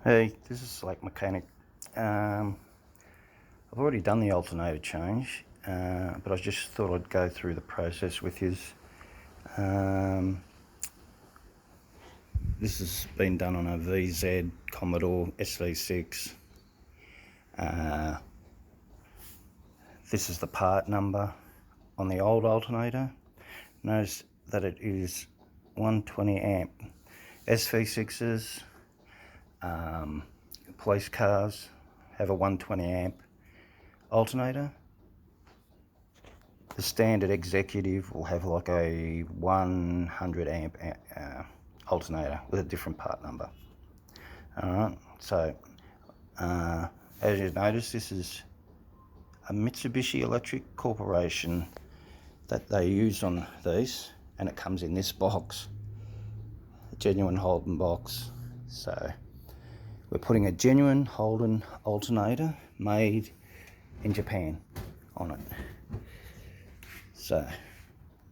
Hey, this is Slack Mechanic. I've already done the alternator change, but I just thought I'd go through the process with you. This has been done on a VZ Commodore SV6. This is the part number on the old alternator. Notice that it is 120 amp. SV6s, police cars have a 120 amp alternator. The standard executive will have like a 100 amp alternator with a different part number. Alright, so as you notice, this is a Mitsubishi Electric Corporation that they use on these, and it comes in this box, a genuine Holden box. So we're putting a genuine Holden alternator made in Japan on it. So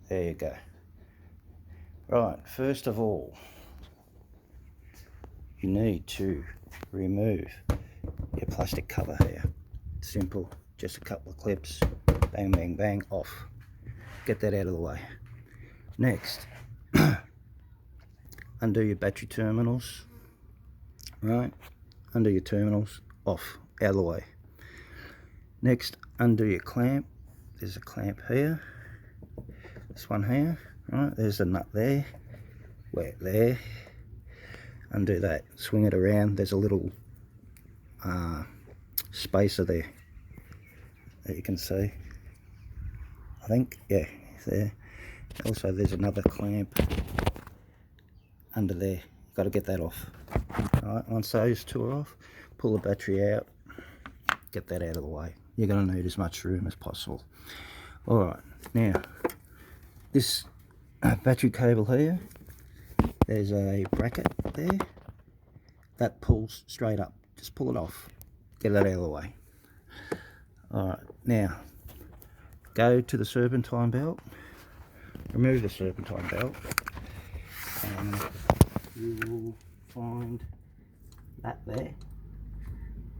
there you go. Right, first of all, you need to remove your plastic cover here. Simple, just a couple of clips, bang bang bang, off. Get that out of the way. Next, undo your battery terminals. Right, undo your terminals, off, out of the way. Next, undo your clamp. There's a clamp here, this one here, right, there's a nut there, wet there. Undo that, swing it around, there's a little spacer there that you can see, I think, yeah, there. Also there's another clamp under there, got to get that off. Alright, once those two are off, pull the battery out, get that out of the way. You're going to need as much room as possible. Alright, now this battery cable here, there's a bracket there that pulls straight up. Just pull it off, get that out of the way. Alright, now go to the serpentine belt, remove the serpentine belt, and you will find that there.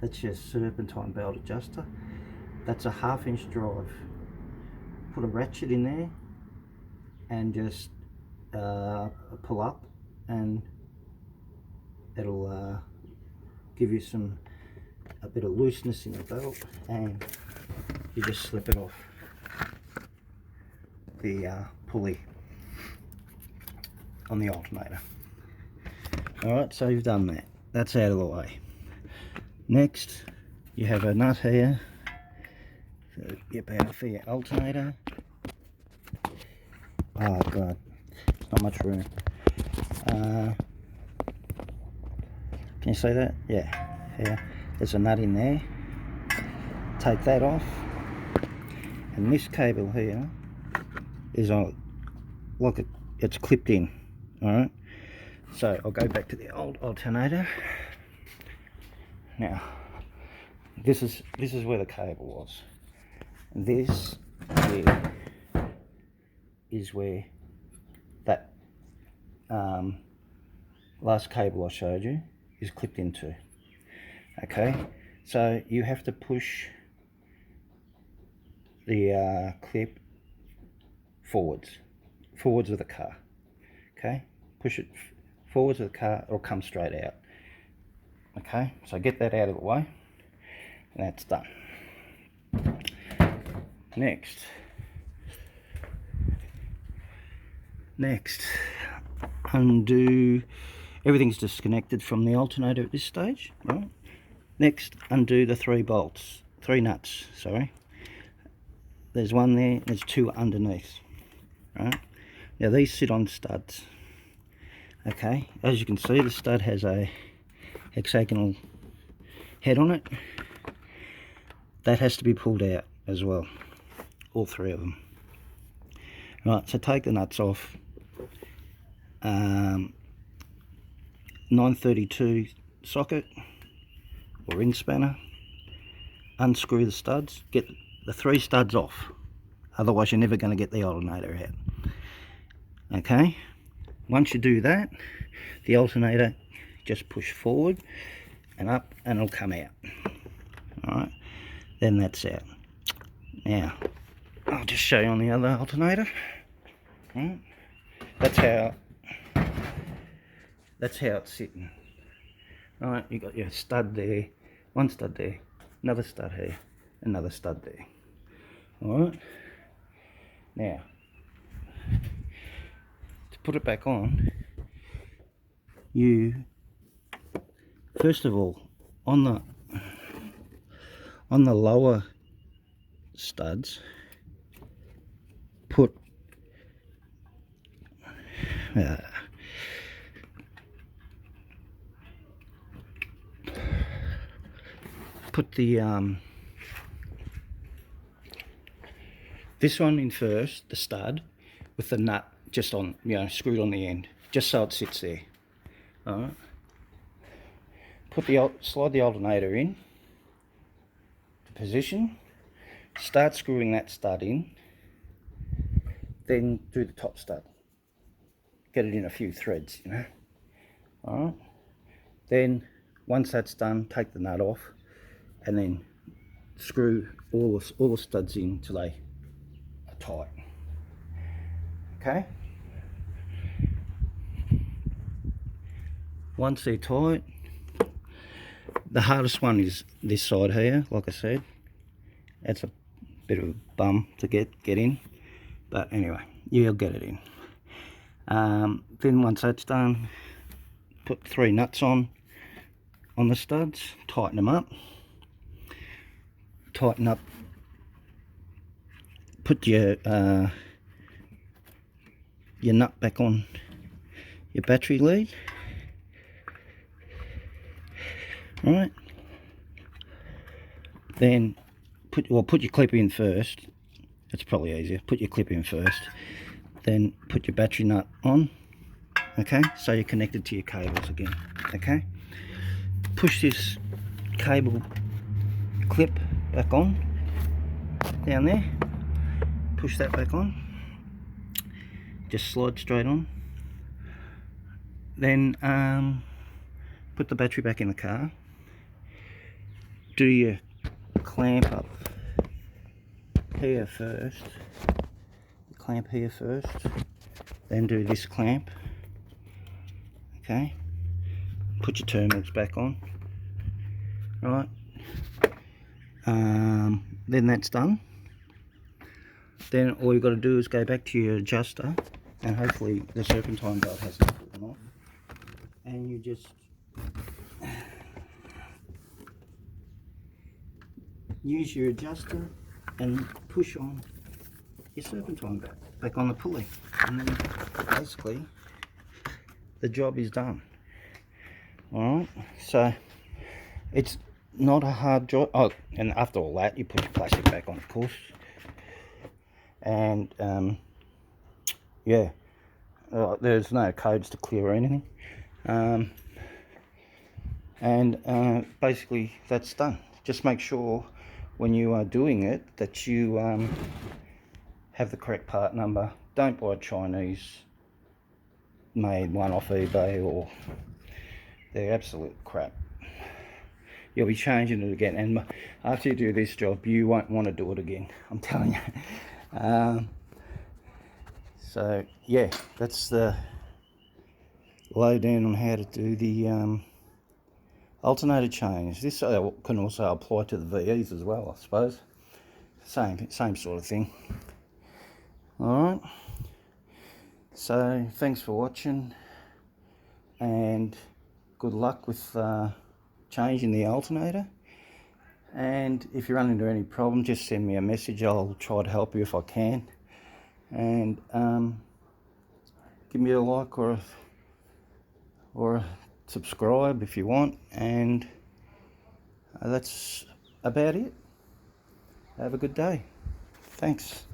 That's your serpentine belt adjuster. That's a 1/2 inch drive. Put a ratchet in there and just pull up, and it'll give you a bit of looseness in the belt, and you just slip it off the pulley on the alternator. Alright, so you've done that. That's out of the way. Next, you have a nut here, so your power for your alternator. Oh god, not much room. Can you see that? Yeah, here. There's a nut in there. Take that off, and this cable here is on, look, it's clipped in. Alright, so I'll go back to the old alternator. Now, this is where the cable was. This here is where that last cable I showed you is clipped into. Okay, so you have to push the clip forwards of the car. Okay, push it forwards of the car, it'll come straight out. Okay, so get that out of the way, and that's done. Next, undo, everything's disconnected from the alternator at this stage, right? Next, undo the 3 nuts, sorry. There's one there, there's 2 underneath, right? Now these sit on studs. Okay, as you can see, the stud has a hexagonal head on it. That has to be pulled out as well, all 3 of them. Right, so take the nuts off. 932 socket or ring spanner. Unscrew the studs, get the 3 studs off, otherwise you're never going to get the alternator out. Okay, once you do that, the alternator, just push forward and up, and it'll come out. Alright, then that's out. Now, I'll just show you on the other alternator. Right. That's how it's sitting. Alright, you got your stud there, one stud there, another stud here, another stud there. Alright, now to put it back on, you first of all on the lower studs put the this one in first, the stud, with the nut just on, screwed on the end, just so it sits there. Alright. Slide the alternator in to position, start screwing that stud in, then do the top stud. Get it in a few threads, Alright. Then once that's done, take the nut off and then screw all the studs in till they are tight. Okay? Once they're tight, the hardest one is this side here, like I said. That's a bit of a bum to get in, but anyway, you'll get it in. Then once that's done, put 3 nuts on the studs, tighten them up, put your nut back on your battery lead. Right, then put your clip in first. It's probably easier. Put your clip in first, then put your battery nut on. Okay, so you're connected to your cables again. Okay, push this cable clip back on, down there, push that back on, just slide straight on. Then put the battery back in the car, do your clamp up here first, then do this clamp. Okay, put your terminals back on. Right, then that's done. Then all you've got to do is go back to your adjuster, and hopefully the serpentine belt hasn't fallen off, and you just use your adjuster and push on your serpentine belt back on the pulley, and then basically the job is done. Alright, so it's not a hard job. Oh, and after all that, you put your plastic back on, of course. And yeah, there's no codes to clear or anything. Basically that's done. Just make sure when you are doing it that you have the correct part number. Don't buy Chinese made one off eBay, or they're absolute crap. You'll be changing it again, and after you do this job you won't want to do it again, I'm telling you. So yeah, that's the lowdown on how to do the alternator change. This can also apply to the VEs as well, I suppose. Same sort of thing. Alright, so thanks for watching, and good luck with changing the alternator. And if you run into any problem, just send me a message. I'll try to help you if I can. And give me a like or a subscribe if you want. And that's about it. Have a good day. Thanks.